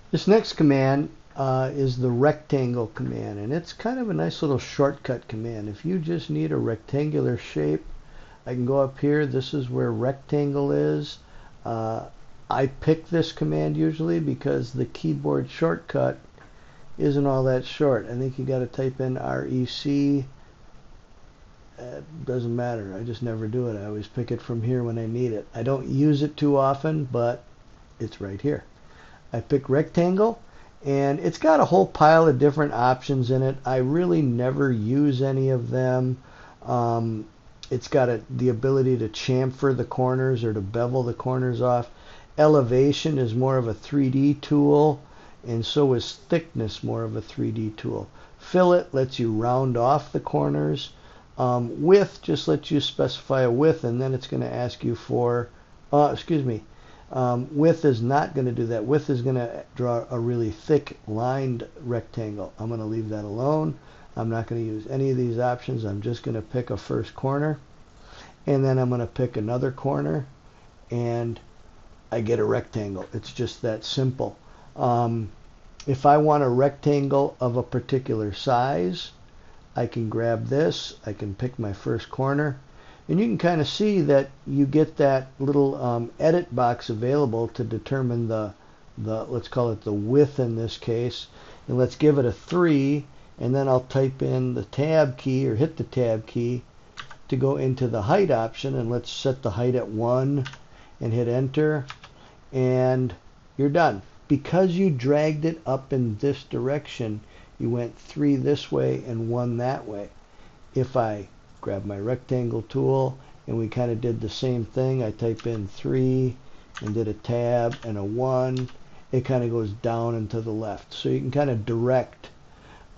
This next command is the rectangle command, and it's kind of a nice little shortcut command. If you just need a rectangular shape, I can go up here. This is where rectangle is. Uh, I pick this command usually because the keyboard shortcut isn't all that short. I think you got to type in REC. It doesn't matter. I just never do it. I always pick it from here when I need it. I don't use it too often, but it's right here. I pick rectangle, and it's got a whole pile of different options in it. I really never use any of them. It's got the ability to chamfer the corners or to bevel the corners off. Elevation is more of a 3D tool, and so is thickness more of a 3D tool. Fillet lets you round off the corners. Width just lets you specify a width, and then it's going to ask you for, width is not going to do that. Width is going to draw a really thick lined rectangle. I'm going to leave that alone. I'm not going to use any of these options. I'm just going to pick a first corner, and then I'm going to pick another corner, and I get a rectangle. It's just that simple. If I want a rectangle of a particular size, I can grab this. I can pick my first corner. And you can kind of see that you get that little edit box available to determine the, let's call it the width in this case. And let's give it a 3. And then I'll type in the tab key or hit the tab key to go into the height option. And let's set the height at 1 and hit enter. And you're done. Because you dragged it up in this direction, you went 3 this way and 1 that way. If I grab my rectangle tool and we kind of did the same thing, I type in 3 and did a tab and a 1, it kind of goes down and to the left. So you can kind of direct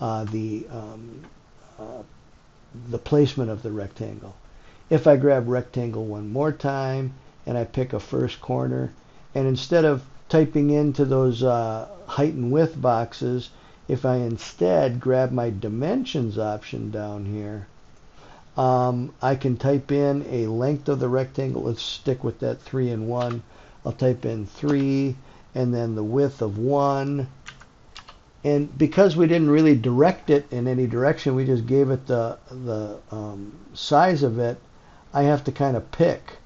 the placement of the rectangle. If I grab rectangle one more time and I pick a first corner, and instead of typing into those height and width boxes, if I instead grab my dimensions option down here, I can type in a length of the rectangle. Let's stick with that 3 and 1. I'll type in 3 and then the width of 1. And because we didn't really direct it in any direction, we just gave it the size of it, I have to kind of pick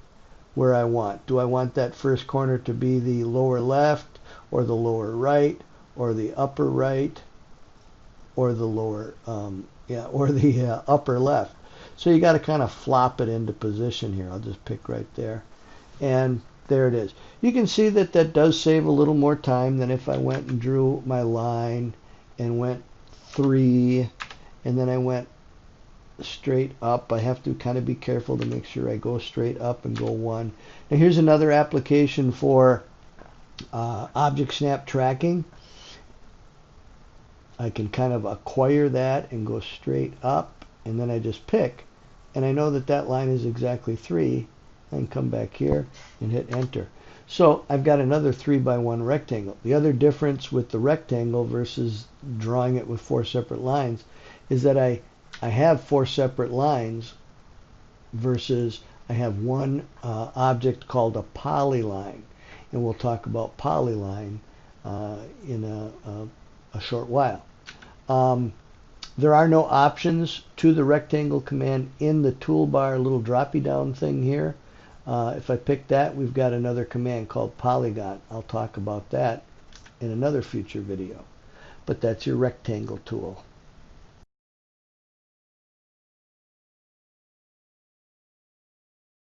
where I want. Do I want that first corner to be the lower left or the lower right or the upper right or the lower, or the upper left? So you got to kind of flop it into position here. I'll just pick right there. And there it is. You can see that that does save a little more time than if I went and drew my line and went 3 and then I went straight up. I have to kind of be careful to make sure I go straight up and go 1. Now here's another application for object snap tracking. I can kind of acquire that and go straight up, and then I just pick, and I know that that line is exactly 3. I can come back here and hit enter. So I've got another 3 by 1 rectangle. The other difference with the rectangle versus drawing it with 4 separate lines is that I have 4 separate lines versus I have one object called a polyline. And we'll talk about polyline in a short while. There are no options to the rectangle command in the toolbar little droppy down thing here. If I pick that, we've got another command called polygon. I'll talk about that in another future video. But that's your rectangle tool.